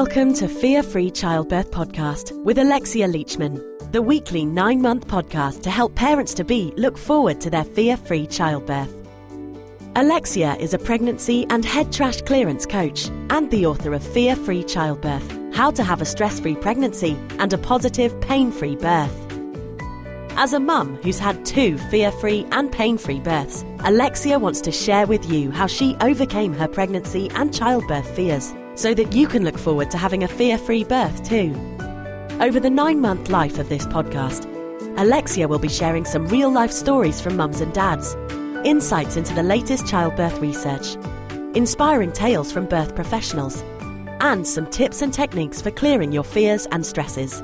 Welcome to Fear-Free Childbirth Podcast with Alexia Leachman, the weekly 9-month podcast to help parents-to-be look forward to their fear-free childbirth. Alexia is a pregnancy and head trash clearance coach and the author of Fear-Free Childbirth, How to Have a Stress-Free Pregnancy and a Positive, Pain-Free Birth. As a mum who's had 2 fear-free and pain-free births, Alexia wants to share with you how she overcame her pregnancy and childbirth fears so that you can look forward to having a fear-free birth too. Over the 9-month life of this podcast, Alexia will be sharing some real-life stories from mums and dads, insights into the latest childbirth research, inspiring tales from birth professionals, and some tips and techniques for clearing your fears and stresses.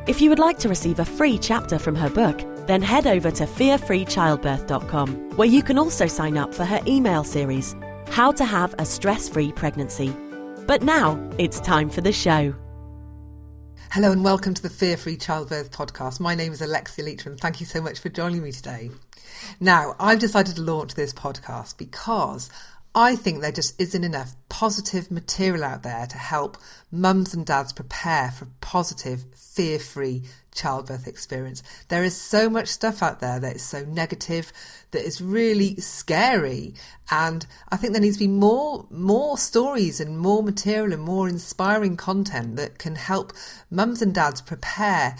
If you would like to receive a free chapter from her book, then head over to fearfreechildbirth.com, where you can also sign up for her email series, How to Have a Stress-Free Pregnancy. But now, it's time for the show. Hello and welcome to the Fear-Free Childbirth Podcast. My name is Alexia Leachman. Thank you so much for joining me today. Now, I've decided to launch this podcast because I think there just isn't enough positive material out there to help mums and dads prepare for positive, fear-free childbirth experience. There is so much stuff out there that is so negative, that is really scary. And I think there needs to be more stories and more material and more inspiring content that can help mums and dads prepare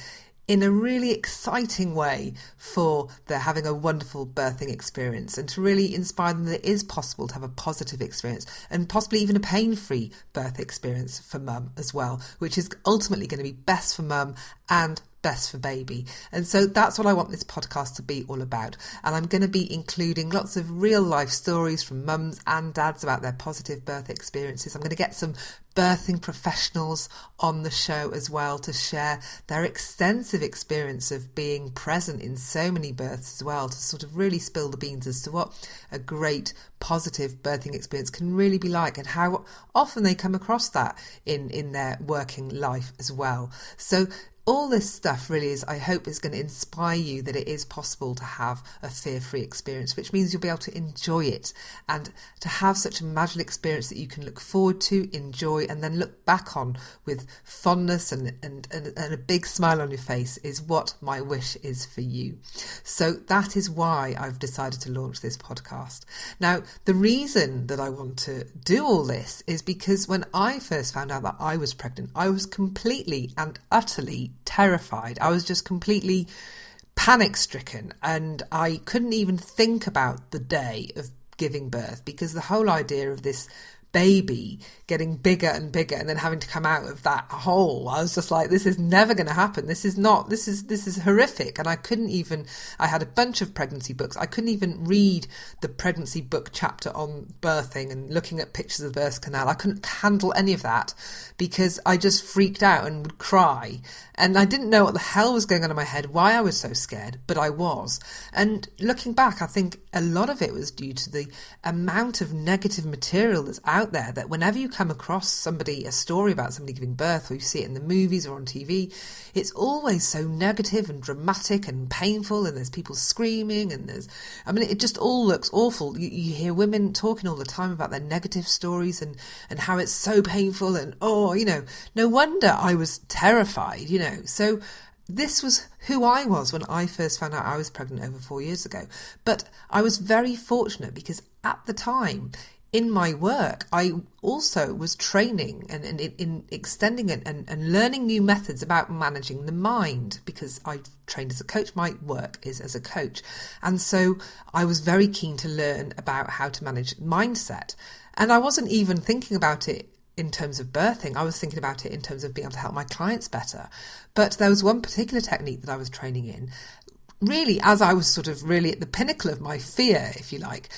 in a really exciting way for their having a wonderful birthing experience, and to really inspire them that it is possible to have a positive experience and possibly even a pain-free birth experience for mum as well, which is ultimately going to be best for mum and best for baby. And so that's what I want this podcast to be all about. And I'm going to be including lots of real life stories from mums and dads about their positive birth experiences. I'm going to get some birthing professionals on the show as well to share their extensive experience of being present in so many births as well, to sort of really spill the beans as to what a great positive birthing experience can really be like and how often they come across that in their working life as well. So all this stuff really is, I hope, is going to inspire you that it is possible to have a fear-free experience, which means you'll be able to enjoy it and to have such a magical experience that you can look forward to, enjoy, and then look back on with fondness and a big smile on your face is what my wish is for you. So that is why I've decided to launch this podcast. Now, the reason that I want to do all this is because when I first found out that I was pregnant, I was completely and utterly terrified. I was just completely panic-stricken, and I couldn't even think about the day of giving birth, because the whole idea of this baby getting bigger and bigger and then having to come out of that hole, I was just like, this is never going to happen. This is horrific. And I had a bunch of pregnancy books. I couldn't even read the pregnancy book chapter on birthing and looking at pictures of the birth canal. I couldn't handle any of that because I just freaked out and would cry. And I didn't know what the hell was going on in my head, why I was so scared, but I was. And looking back, I think a lot of it was due to the amount of negative material that's out there, that whenever you come across a story about somebody giving birth, or you see it in the movies or on TV, it's always so negative and dramatic and painful, and there's people screaming, and it just all looks awful. You hear women talking all the time about their negative stories and how it's so painful, and no wonder I was terrified, So this was who I was when I first found out I was pregnant over 4 years ago. But I was very fortunate because at the time, in my work, I also was training and in extending it and learning new methods about managing the mind, because I trained as a coach. My work is as a coach. And so I was very keen to learn about how to manage mindset. And I wasn't even thinking about it in terms of birthing. I was thinking about it in terms of being able to help my clients better. But there was one particular technique that I was training in, really as I was sort of really at the pinnacle of my fear, if you like,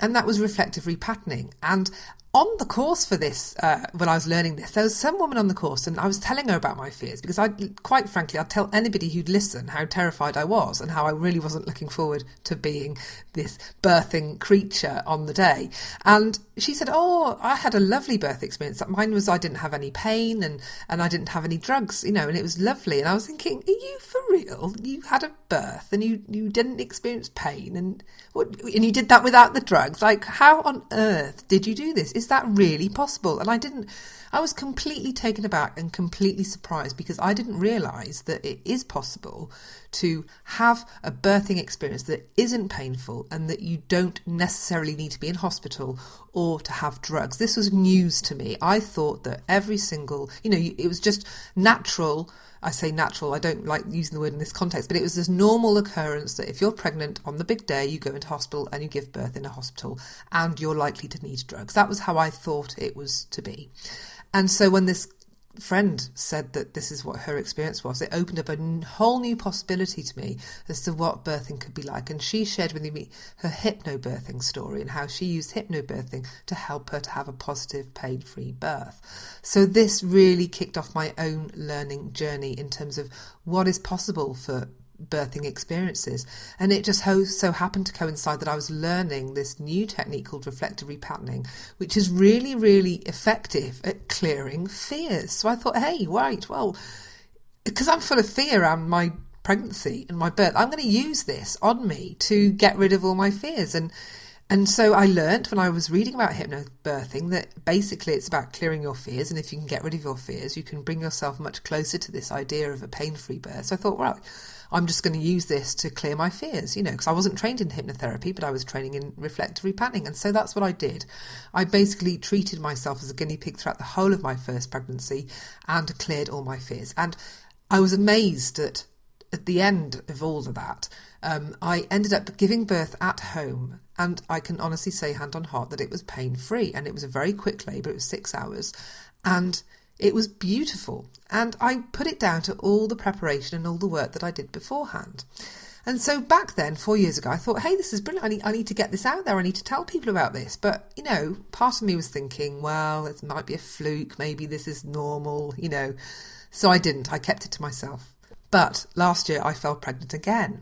and that was reflective repatterning. And on the course for this, when I was learning this, there was some woman on the course, and I was telling her about my fears, because quite frankly, I'd tell anybody who'd listen how terrified I was and how I really wasn't looking forward to being this birthing creature on the day. And she said, "Oh, I had a lovely birth experience. Mine was I didn't have any pain and I didn't have any drugs, and it was lovely." And I was thinking, are you for real? You had a birth and you didn't experience pain, and you did that without the drugs? Like, how on earth did you do this? Is that really possible? And I was completely taken aback and completely surprised because I didn't realise that it is possible to have a birthing experience that isn't painful and that you don't necessarily need to be in hospital or to have drugs. This was news to me. I thought that every single, it was just natural. I say natural, I don't like using the word in this context, but it was this normal occurrence that if you're pregnant on the big day, you go into hospital and you give birth in a hospital and you're likely to need drugs. That was how I thought it was to be. And so when this friend said that this is what her experience was, it opened up a whole new possibility to me as to what birthing could be like. And she shared with me her hypnobirthing story and how she used hypnobirthing to help her to have a positive, pain-free birth. So this really kicked off my own learning journey in terms of what is possible for birthing experiences. And it just so happened to coincide that I was learning this new technique called reflective repatterning, which is really, really effective at clearing fears. So I thought, hey, right, well, because I'm full of fear around my pregnancy and my birth, I'm going to use this on me to get rid of all my fears. And so I learned when I was reading about hypnobirthing that basically it's about clearing your fears. And if you can get rid of your fears, you can bring yourself much closer to this idea of a pain-free birth. So I thought, right, I'm just going to use this to clear my fears, because I wasn't trained in hypnotherapy, but I was training in reflective repatterning. And so that's what I did. I basically treated myself as a guinea pig throughout the whole of my first pregnancy and cleared all my fears. And I was amazed that at the end of all of that, I ended up giving birth at home. And I can honestly say, hand on heart, that it was pain-free. And it was a very quick labour. It was 6 hours. And it was beautiful. And I put it down to all the preparation and all the work that I did beforehand. And so back then, 4 years ago, I thought, hey, this is brilliant. I need to get this out there. I need to tell people about this. But, part of me was thinking, well, it might be a fluke. Maybe this is normal, So I didn't. I kept it to myself. But last year I fell pregnant again.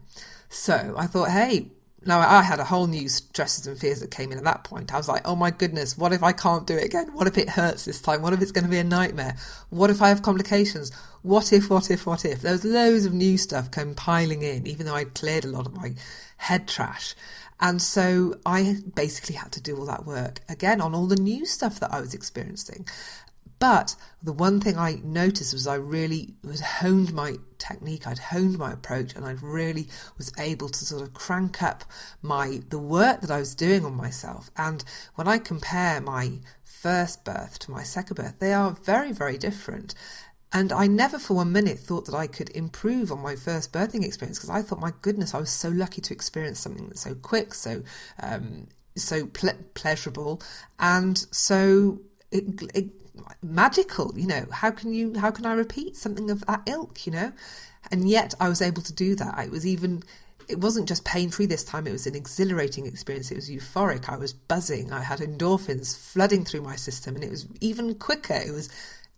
So I thought, hey, now I had a whole new stresses and fears that came in at that point. I was like, oh my goodness, what if I can't do it again? What if it hurts this time? What if it's going to be a nightmare? What if I have complications? What if? There was loads of new stuff compiling in, even though I'd cleared a lot of my head trash. And so I basically had to do all that work again on all the new stuff that I was experiencing. But the one thing I noticed was I really honed my technique, I'd honed my approach, and I really was able to sort of crank up the work that I was doing on myself. And when I compare my first birth to my second birth, they are very, very different. And I never for 1 minute thought that I could improve on my first birthing experience, because I thought, my goodness, I was so lucky to experience something that's so quick, so pleasurable, and so magical. How can I repeat something of that ilk? And yet I was able to do that. It wasn't just pain-free this time, it was an exhilarating experience. It was euphoric. I was buzzing. I had endorphins flooding through my system, and it was even quicker. It was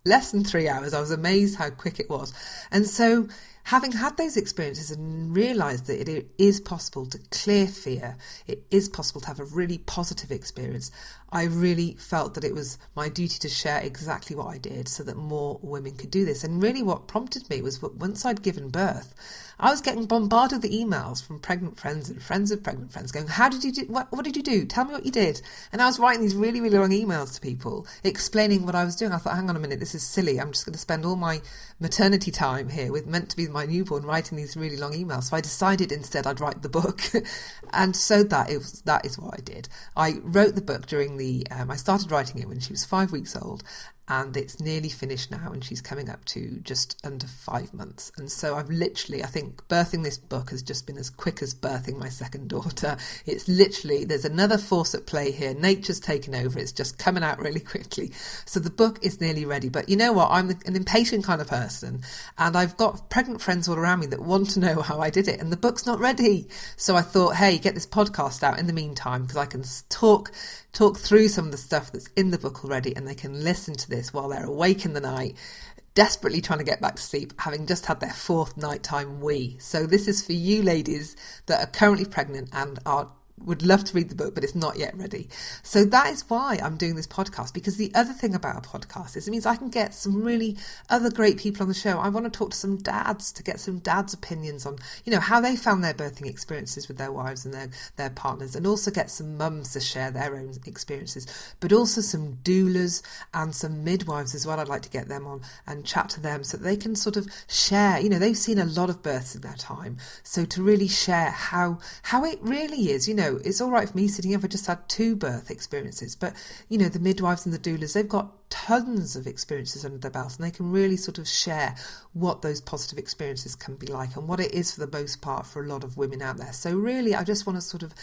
less than 3 hours. I was amazed how quick it was. And so, having had those experiences and realised that it is possible to clear fear, it is possible to have a really positive experience, I really felt that it was my duty to share exactly what I did so that more women could do this. And really what prompted me was that once I'd given birth, I was getting bombarded with emails from pregnant friends and friends of pregnant friends going, how did you do? What did you do? Tell me what you did. And I was writing these really, really long emails to people explaining what I was doing. I thought, hang on a minute, this is silly. I'm just going to spend all my maternity time here with meant to be my newborn writing these really long emails. So I decided instead I'd write the book. And so that is what I did. I wrote the book during I started writing it when she was 5 weeks old, and it's nearly finished now, and she's coming up to just under 5 months. And so I think birthing this book has just been as quick as birthing my second daughter. It's literally, there's another force at play here. Nature's taken over. It's just coming out really quickly. So the book is nearly ready. But you know what? I'm an impatient kind of person, and I've got pregnant friends all around me that want to know how I did it, and the book's not ready. So I thought, hey, get this podcast out in the meantime, because I can talk through some of the stuff that's in the book already, and they can listen to this while they're awake in the night, desperately trying to get back to sleep, having just had their 4th nighttime wee. So this is for you ladies that are currently pregnant and are would love to read the book, but it's not yet ready. So that is why I'm doing this podcast, because the other thing about a podcast is it means I can get some really other great people on the show. I want to talk to some dads to get some dads' opinions on, how they found their birthing experiences with their wives and their partners, and also get some mums to share their own experiences, but also some doulas and some midwives as well. I'd like to get them on and chat to them so that they can sort of share, they've seen a lot of births in their time. So to really share how it really is, it's all right for me sitting here if I just had 2 birth experiences, but the midwives and the doulas, they've got tons of experiences under their belt, and they can really sort of share what those positive experiences can be like and what it is for the most part for a lot of women out there. So really, I just want to sort of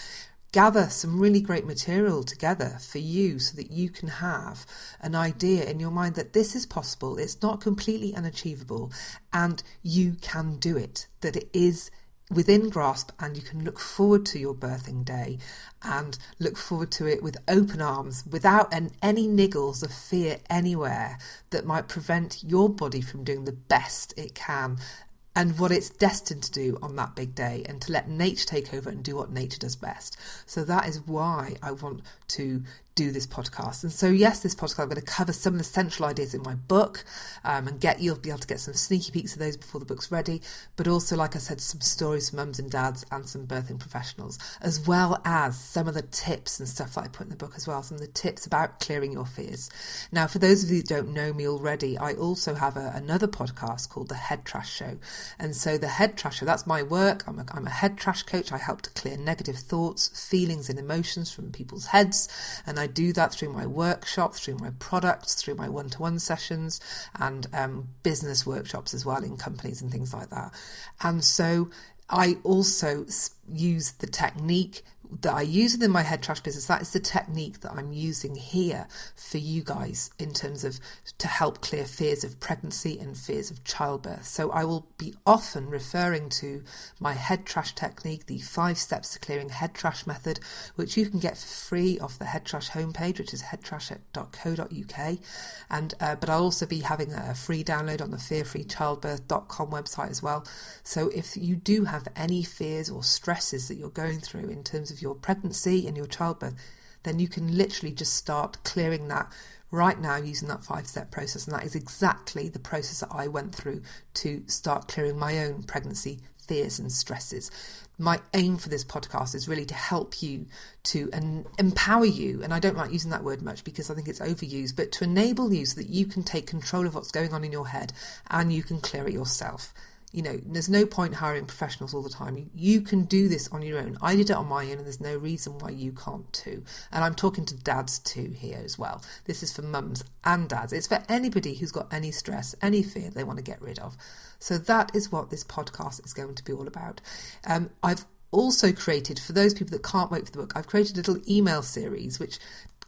gather some really great material together for you so that you can have an idea in your mind that this is possible, it's not completely unachievable, and you can do it, that it is within grasp, and you can look forward to your birthing day and look forward to it with open arms, without any niggles of fear anywhere that might prevent your body from doing the best it can and what it's destined to do on that big day, and to let nature take over and do what nature does best. So that is why I want to do this podcast. And so yes, this podcast, I'm going to cover some of the central ideas in my book, and you'll be able to get some sneaky peeks of those before the book's ready, but also, like I said, some stories from mums and dads and some birthing professionals, as well as some of the tips and stuff that I put in the book as well, some of the tips about clearing your fears. Now, for those of you who don't know me already, I also have another podcast called The Head Trash Show. And so The Head Trash Show, that's my work. I'm a head trash coach. I help to clear negative thoughts, feelings and emotions from people's heads, and I do that through my workshops, through my products, through my one-to-one sessions, and business workshops as well in companies and things like that. And so I also use the technique that I use within my head trash business. That is the technique that I'm using here for you guys in terms of to help clear fears of pregnancy and fears of childbirth. So I will be often referring to my head trash technique, the 5 steps to clearing head trash method, which you can get for free off the Head Trash homepage, which is headtrash.co.uk. And but I'll also be having a free download on the fearfreechildbirth.com website as well. So if you do have any fears or stresses that you're going through in terms of your pregnancy and your childbirth, then you can literally just start clearing that right now using that 5-step process. And that is exactly the process that I went through to start clearing my own pregnancy fears and stresses. My aim for this podcast is really to help you, to empower you, and I don't like using that word much because I think it's overused, but to enable you so that you can take control of what's going on in your head and you can clear it yourself. There's no point hiring professionals all the time. You can do this on your own. I did it on my own, and there's no reason why you can't too. And I'm talking to dads too here as well. This is for mums and dads. It's for anybody who's got any stress, any fear they want to get rid of. So that is what this podcast is going to be all about. I've also created, for those people that can't wait for the book, I've created a little email series which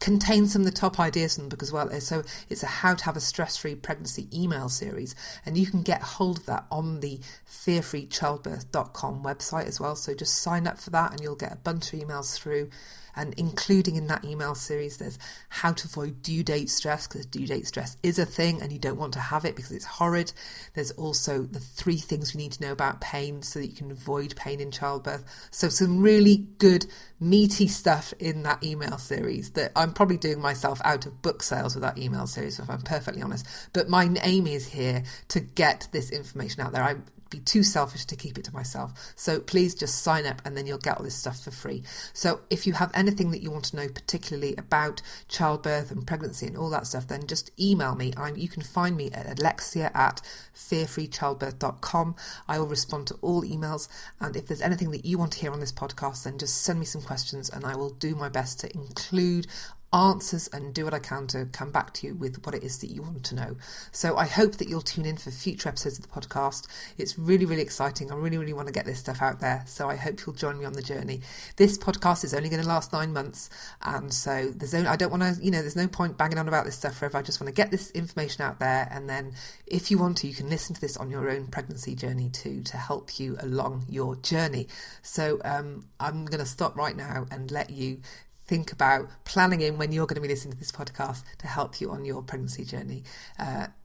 contains some of the top ideas from the book as well. So it's a how to have a stress-free pregnancy email series, and you can get hold of that on the fearfreechildbirth.com website as well. So just sign up for that and you'll get a bunch of emails through. And including in that email series, there's how to avoid due date stress, because due date stress is a thing and you don't want to have it because it's horrid. There's also the 3 things we need to know about pain so that you can avoid pain in childbirth. So some really good, meaty stuff in that email series that I'm probably doing myself out of book sales with that email series, if I'm perfectly honest. But my aim is here to get this information out there. I'd be too selfish to keep it to myself. So please just sign up and then you'll get all this stuff for free. So if you have anything that you want to know particularly about childbirth and pregnancy and all that stuff, then just email me. You can find me at alexia@fearfreechildbirth.com. I will respond to all emails, and if there's anything that you want to hear on this podcast, then just send me some questions and I will do my best to include answers and do what I can to come back to you with what it is that you want to know. So I hope that you'll tune in for future episodes of the podcast. It's really, really exciting. I really, really want to get this stuff out there. So I hope you'll join me on the journey. This podcast is only going to last 9 months. And so I don't want to, there's no point banging on about this stuff forever. I just want to get this information out there. And then if you want to, you can listen to this on your own pregnancy journey too, to help you along your journey. So I'm going to stop right now and let you think about planning in when you're going to be listening to this podcast to help you on your pregnancy journey.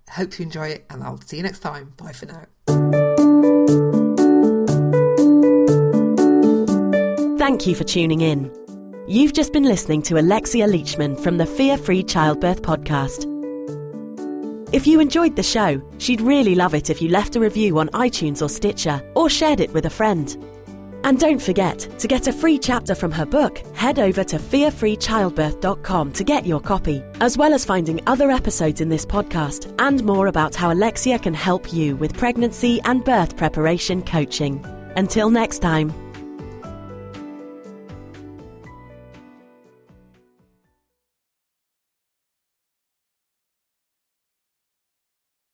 Hope you enjoy it, and I'll see you next time. Bye for now. Thank you for tuning in. You've just been listening to Alexia Leachman from the Fear-Free Childbirth Podcast. If you enjoyed the show, she'd really love it if you left a review on iTunes or Stitcher or shared it with a friend. And don't forget, to get a free chapter from her book, head over to fearfreechildbirth.com to get your copy, as well as finding other episodes in this podcast and more about how Alexia can help you with pregnancy and birth preparation coaching. Until next time.